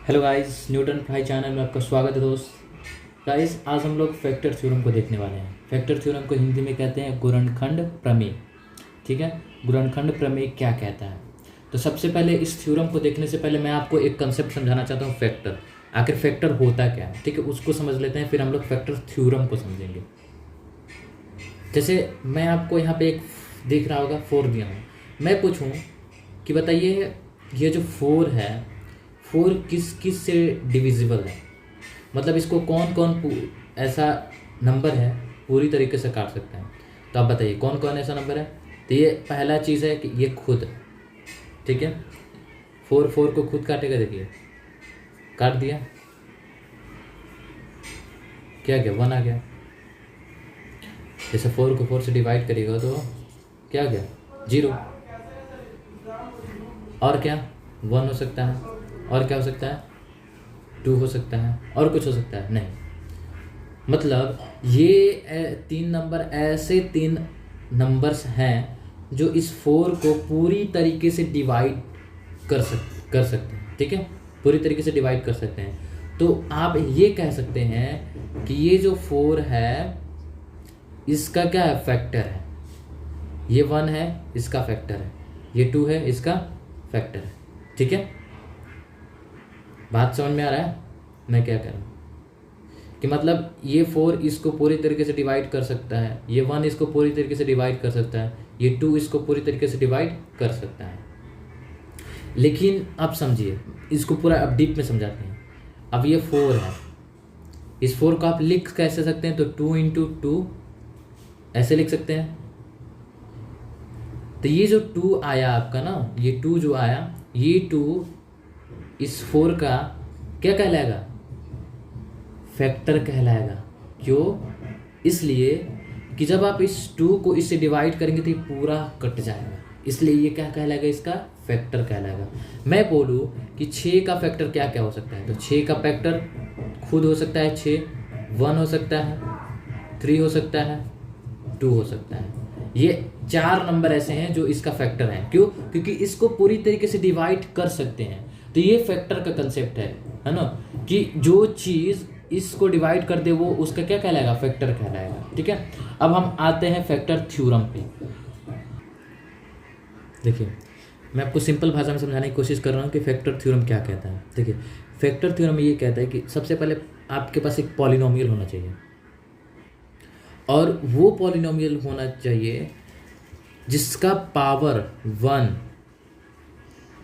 Hello guys, Newton भाई channel में आपका स्वागत है दोस्त। गाइस, आज हम लोग फैक्टर थ्योरम को देखने वाले हैं। फैक्टर थ्योरम को हिंदी में कहते हैं गुणनखंड प्रमेय। ठीक है, गुणनखंड प्रमेय क्या कहता है? तो सबसे पहले इस थ्योरम को देखने से पहले मैं आपको एक कंसेप्ट समझाना चाहता हूँ। फैक्टर, आखिर फैक्टर होता क्या है? ठीक है, उसको समझ लेते हैं, फिर हम लोग फैक्टर थ्योरम को समझेंगे। जैसे मैं आपको यहाँ पे एक दिख रहा होगा 4 दिया हूँ, मैं पूछूँ कि बताइए ये जो 4 है, 4 किस किस से डिविजिबल है? मतलब इसको कौन कौन ऐसा नंबर है पूरी तरीके से काट सकते हैं? तो आप बताइए कौन कौन ऐसा नंबर है? तो ये पहला चीज़ है कि ये खुद, ठीक है, 4 को खुद काटेगा। देखिए काट दिया, क्या क्या 1 आ गया। जैसे 4 को 4 से डिवाइड करिएगा तो क्या आ गया? 0। और क्या 1 हो सकता है, और क्या हो सकता है? 2 हो सकता है, और कुछ हो सकता है? नहीं। मतलब ये 3 नंबर ऐसे 3 नंबर्स हैं जो इस 4 को पूरी तरीके से डिवाइड कर सकते हैं। ठीक है, पूरी तरीके से डिवाइड कर सकते हैं। तो आप ये कह सकते हैं कि ये जो 4 है इसका क्या है? फैक्टर है। ये 1 है, इसका फैक्टर है। ये 2 है, इसका फैक्टर है। ठीक है, बात समझ में आ रहा है मैं क्या कह रहा हूँ? कि मतलब ये 4 इसको पूरी तरीके से डिवाइड कर सकता है, ये 1 इसको पूरी तरीके से डिवाइड कर सकता है, ये 2 इसको पूरी तरीके से डिवाइड कर सकता है। लेकिन अब समझिए, इसको पूरा अब डीप में समझाते हैं। अब ये 4 है, इस 4 को आप लिख कैसे सकते हैं? तो 2 इंटू 2 ऐसे लिख सकते हैं। तो ये जो 2 आया आपका ना, ये 2 जो आया, ये 2 इस 4 का क्या कहलाएगा? फैक्टर कहलाएगा। क्यों? इसलिए कि जब आप इस 2 को इससे डिवाइड करेंगे तो ये पूरा कट जाएगा, इसलिए ये क्या कहलाएगा? इसका फैक्टर कहलाएगा। मैं बोलूँ कि 6 का फैक्टर क्या क्या हो सकता है? तो 6 का फैक्टर खुद हो सकता है 6, 1 हो सकता है, 3 हो सकता है, 2 हो सकता है। ये 4 नंबर ऐसे हैं जो इसका फैक्टर है। क्यों? क्योंकि इसको पूरी तरीके से डिवाइड कर सकते हैं। तो ये फैक्टर का कंसेप्ट है ना, कि जो चीज़ इसको डिवाइड कर दे वो उसका क्या कहलाएगा? फैक्टर कहलाएगा। ठीक है, अब हम आते हैं फैक्टर थ्योरम पे। देखिए, मैं आपको सिंपल भाषा में समझाने की कोशिश कर रहा हूँ कि फैक्टर थ्योरम क्या कहता है। देखिए, फैक्टर थ्योरम ये कहता है कि सबसे पहले आपके पास एक पॉलिनोमियल होना चाहिए, और वो पॉलिनोमियल होना चाहिए जिसका पावर 1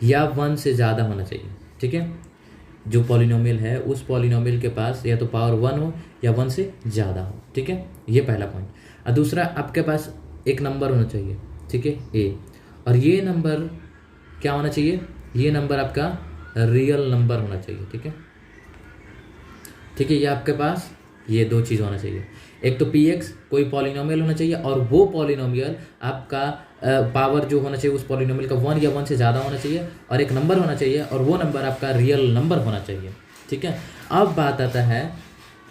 या 1 से ज़्यादा होना चाहिए। ठीक है, जो पॉलिनोमियल है उस पॉलिनोमियल के पास या तो पावर 1 हो या 1 से ज़्यादा हो। ठीक है, ये पहला पॉइंट। और दूसरा, आपके पास एक नंबर होना चाहिए, ठीक है, ए, और ये नंबर क्या होना चाहिए? ये नंबर आपका रियल नंबर होना चाहिए। ठीक है, ठीक है, ये आपके पास ये 2 चीज़ होना चाहिए। एक तो पी एक्स कोई पॉलिनोमियल होना चाहिए, और वो पॉलिनोमियल आपका पावर जो होना चाहिए उस पॉलिनोमियल का 1 या 1 से ज़्यादा होना चाहिए, और एक नंबर होना चाहिए, और वो नंबर आपका रियल नंबर होना चाहिए। ठीक है, अब बात आता है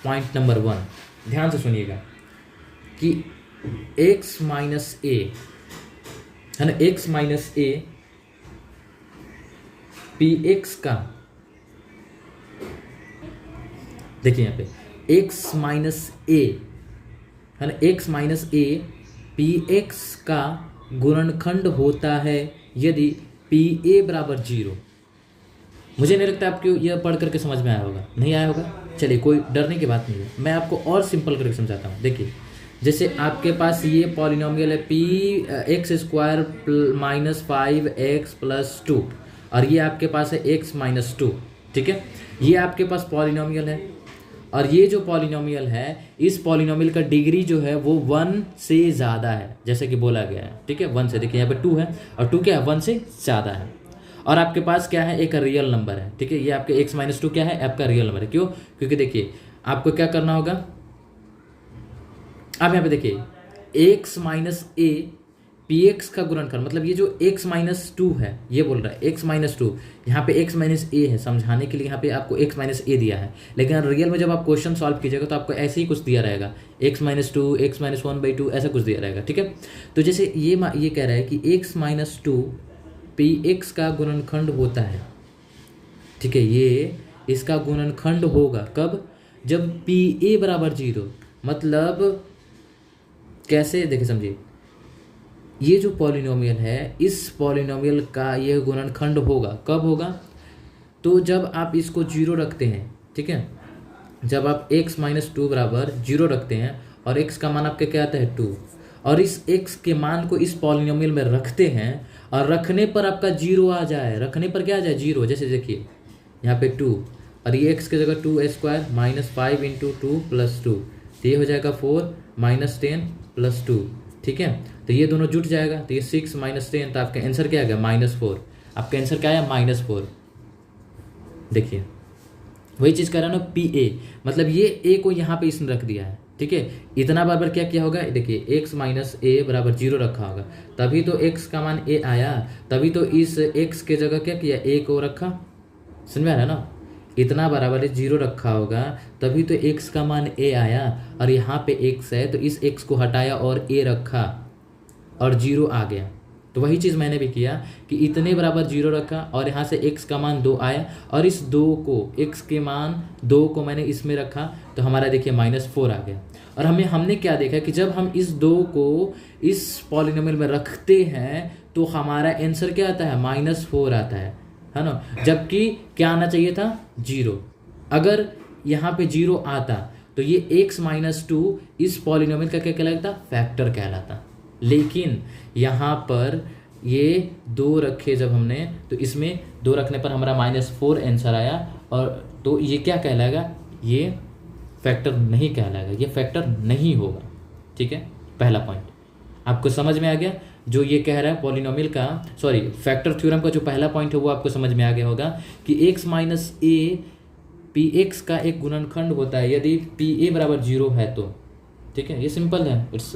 पॉइंट नंबर 1, ध्यान से सुनिएगा कि x माइनस ए है ना, x minus A P x का, देखिए यहाँ पे x माइनस ए है ना, x minus A P x का गुणनखंड होता है यदि पी ए बराबर 0। मुझे नहीं लगता आपको यह पढ़ करके समझ में आया होगा, नहीं आया होगा। चलिए, कोई डरने की बात नहीं है, मैं आपको और सिंपल करके समझाता हूँ। देखिए, जैसे आपके पास ये पॉलिनोमियल है P x square minus 5x plus 2, और ये आपके पास है x माइनस 2। ठीक है, ये आपके पास पॉलिनोमियल है, और ये जो पॉलिनोमियल है, इस पॉलिनोमियल का डिग्री जो है वो 1 से ज़्यादा है, जैसे कि बोला गया है। ठीक है, 1 से, देखिए यहाँ पे 2 है, और 2 क्या है? 1 से ज़्यादा है। और आपके पास क्या है? एक रियल नंबर है। ठीक है, ये आपके x माइनस 2 क्या है? आपका रियल नंबर है। क्यों? क्योंकि देखिए आपको क्या करना होगा, आप यहाँ पे देखिए x minus A P x का गुणनखंड, मतलब ये जो x माइनस 2 है, ये बोल रहा है x माइनस 2, यहाँ पे x माइनस ए है, समझाने के लिए यहाँ पे आपको x माइनस ए दिया है। लेकिन रियल में जब आप क्वेश्चन सॉल्व कीजिएगा तो आपको ऐसे ही कुछ दिया रहेगा, x माइनस 2, x माइनस 1/2 ऐसा कुछ दिया रहेगा। ठीक है, तो जैसे ये कह रहा है कि x माइनस 2 पी एक्स का गुणनखंड होता है। ठीक है, ये इसका गुणनखंड होगा कब, जब पी ए बराबर 0। मतलब कैसे, देखिए समझिए, ये जो पॉलिनोमियल है इस पॉलिनोमियल का ये गुणनखंड होगा कब होगा, तो जब आप इसको 0 रखते हैं, ठीक है, जब आप x - 2 बराबर 0 रखते हैं और x का मान आपके क्या आता है 2, और इस x के मान को इस पॉलिनोमियल में रखते हैं और रखने पर आपका 0 आ जाए, रखने पर क्या आ जाए 0, जैसे देखिए यहाँ पे 2 और ये x की जगह 2a² -5 × 2 + 2, तो ये हो जाएगा 4 - 10 + 2, ठीक है। तो ये दोनों जुट जाएगा, तो ये 6 - 10, तो आपका आंसर क्या आ गया -4। आपका आंसर क्या आया -4। देखिए वही चीज़ कर रहा है ना, पी ए, मतलब ये ए को यहाँ पे इसने रख दिया है, ठीक है। इतना बार क्या किया होगा, देखिए x - a बराबर 0 रखा होगा, तभी तो x का मान a आया, तभी तो इस x के जगह क्या किया, a को रखा, समझ में आ रहा है ना। इतना बराबर 0 रखा होगा तभी तो x का मान a आया, और यहाँ पे x है तो इस x को हटाया और a रखा और 0 आ गया। तो वही चीज़ मैंने भी किया कि इतने बराबर 0 रखा और यहाँ से x का मान 2 आया, और इस 2 को, x के मान 2 को मैंने इसमें रखा, तो हमारा देखिए -4 आ गया। और हमने क्या देखा कि जब हम इस 2 को इस पॉलिनोमियल में रखते हैं तो हमारा आंसर क्या आता है, -4 आता है ना। जबकि क्या आना चाहिए था, 0। अगर यहाँ पे 0 आता तो ये x - 2 इस पॉलिनोमियल का क्या कहलाता, फैक्टर कहलाता। लेकिन यहाँ पर ये 2 रखे जब हमने, तो इसमें 2 रखने पर हमारा -4 आंसर आया, और तो ये क्या कहलाएगा, ये फैक्टर नहीं कहलाएगा, ये फैक्टर नहीं होगा, ठीक है। पहला पॉइंट आपको समझ में आ गया, जो ये कह रहा है पॉलिनोमियल का, सॉरी फैक्टर थ्योरम का जो पहला पॉइंट है वो आपको समझ में आ गया होगा कि x - a px का एक गुणनखंड होता है यदि pa बराबर 0 है तो, ठीक है। ये सिंपल है, इट्स।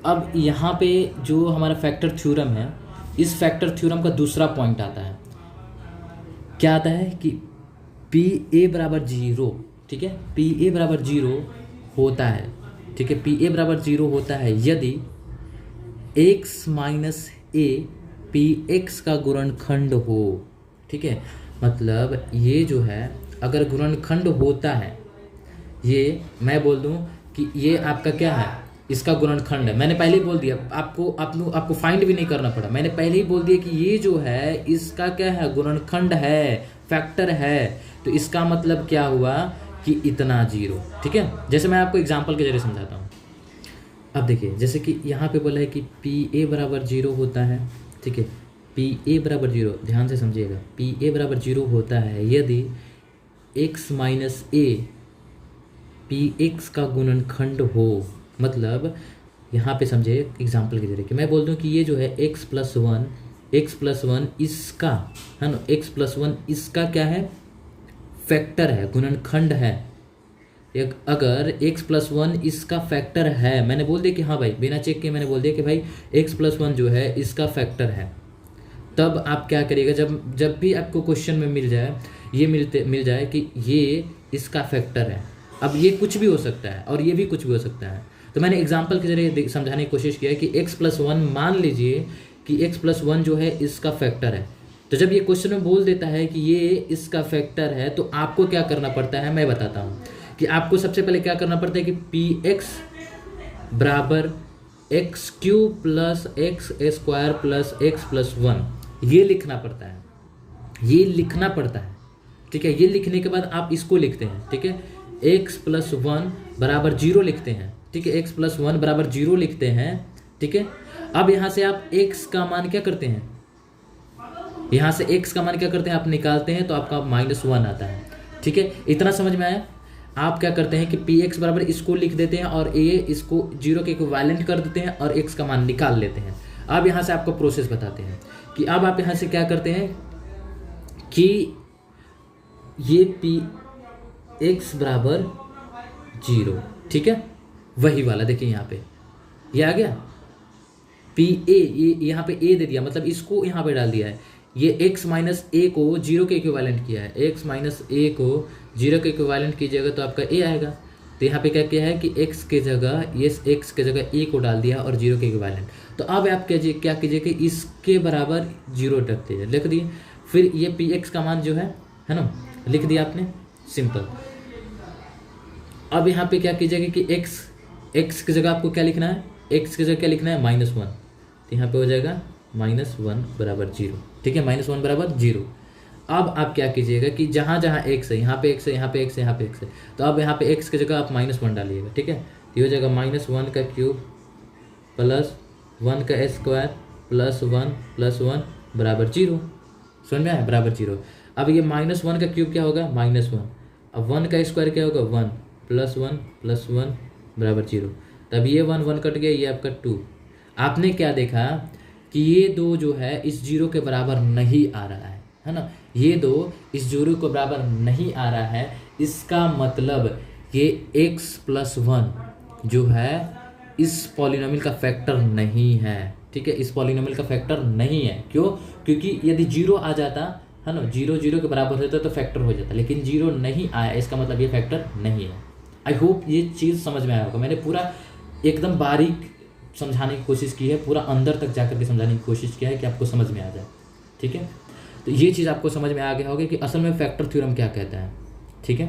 अब यहाँ पे जो हमारा फैक्टर थ्योरम है, इस फैक्टर थ्योरम का दूसरा पॉइंट आता है, क्या आता है कि pa बराबर 0, ठीक है, pa बराबर 0 होता है, ठीक है, pa बराबर 0 होता है यदि x - a px का गुणनखंड हो, ठीक है। मतलब ये जो है अगर गुणनखंड होता है, ये मैं बोल दूं कि ये आपका क्या है, इसका गुणनखंड है। मैंने पहले ही बोल दिया, आपको फाइंड भी नहीं करना पड़ा, मैंने पहले ही बोल दिया कि ये जो है इसका क्या है, गुणनखंड है, फैक्टर है। तो इसका मतलब क्या हुआ कि इतना 0, ठीक है। जैसे मैं आपको एग्जांपल के जरिए समझाता हूँ। अब देखिए जैसे कि यहाँ पे बोला है कि pa बराबर 0 होता है, ठीक है, pa बराबर 0, ध्यान से समझिएगा, pa बराबर 0 होता है यदि x - a px का गुणनखंड हो। मतलब यहाँ पे समझे एग्जाम्पल के जरिए कि मैं बोल दूँ कि ये जो है x + 1 इसका है ना, x + 1 इसका क्या है, फैक्टर है, गुणनखंड है। अगर x + 1 इसका फैक्टर है, मैंने बोल दिया कि हाँ भाई, बिना चेक के मैंने बोल दिया कि भाई x + 1 जो है इसका फैक्टर है, तब आप क्या करिएगा, जब भी आपको क्वेश्चन में मिल जाए, ये मिल जाए कि ये इसका फैक्टर है। अब ये कुछ भी हो सकता है और ये भी कुछ भी हो सकता है, तो मैंने एग्जाम्पल के जरिए समझाने की कोशिश किया कि x + 1 मान लीजिए कि x + 1 जो है इसका फैक्टर है। तो जब ये क्वेश्चन में बोल देता है कि ये इसका फैक्टर है, तो आपको क्या करना पड़ता है, मैं बताता हूँ कि आपको सबसे पहले क्या करना पड़ता है कि px बराबर x³ + x² + x + 1 ये लिखना पड़ता है, ये लिखना पड़ता है, ठीक है। ये लिखने के बाद आप इसको लिखते हैं, ठीक है, x + 1 बराबर 0 लिखते हैं, ठीक है, x + 1 बराबर 0 लिखते हैं, ठीक है। अब यहाँ से आप x का मान क्या करते हैं, यहाँ से x का मान क्या करते हैं, आप निकालते हैं तो आपका -1 आता है, ठीक है। इतना समझ में आया। आप क्या करते हैं कि px बराबर इसको लिख देते हैं और a इसको 0 के इक्विवेलेंट कर देते हैं और x का मान निकाल लेते हैं। अब यहाँ से आपको प्रोसेस बताते हैं कि अब आप यहाँ से क्या करते हैं कि ये px बराबर 0, ठीक है, वही वाला देखिए यहाँ पे ये आ गया pa, ये यहाँ पे a दे दिया, मतलब इसको यहाँ पे डाल दिया है। ये x - a को 0 के इक्विवेलेंट किया है, x - a को 0 के इक्विवेलेंट कीजिएगा तो आपका a आएगा। तो यहाँ पे क्या किया है कि x के जगह, ये x के जगह a को डाल दिया और 0 के इक्विवेलेंट। तो अब आप क्या कीजिए कि इसके बराबर 0 लिख दिए। फिर ये px का मान जो है ना, लिख दिया आपने, सिंपल। अब यहाँ पे क्या कीजिएगा कि x की जगह आपको क्या लिखना है, x की जगह क्या लिखना है -1, तो यहाँ पे हो जाएगा -1 बराबर 0। ठीक है, -1 बराबर 0। अब आप क्या कीजिएगा कि जहाँ जहाँ x है, यहाँ पे x है, यहाँ पे x है, यहाँ पे x है, तो अब यहाँ पे x की जगह आप -1 डालिएगा। ठीक है, ये हो जाएगा -1 का क्यूब प्लस 1 का स्क्वायर प्लस 1 बराबर 0। समझ में आया, बराबर 0। अब ये -1 का क्यूब क्या होगा, -1। अब 1 का स्क्वायर क्या होगा, 1 प्लस 1 बराबर 0। तब ये 1 कट गया, ये आपका 2। आपने क्या देखा कि ये 2 जो है इस 0 के बराबर नहीं आ रहा है ना, ये 2 इस 0 के बराबर नहीं आ रहा है। इसका मतलब ये x + 1 जो है इस पॉलिनोमियल का फैक्टर नहीं है। ठीक है, इस पॉलिनोमियल का फैक्टर नहीं है। क्यों? क्योंकि यदि 0 आ जाता है ना, 0 के बराबर होता तो फैक्टर हो जाता, लेकिन 0 नहीं आया, इसका मतलब ये फैक्टर नहीं है। आई होप ये चीज़ समझ में आया होगा। मैंने पूरा एकदम बारीक समझाने की कोशिश की है, पूरा अंदर तक जाकर के समझाने की कोशिश किया है कि आपको समझ में आ जाए। ठीक है, तो ये चीज़ आपको समझ में आ गया होगा कि असल में फैक्टर थ्योरम क्या कहता है। ठीक है।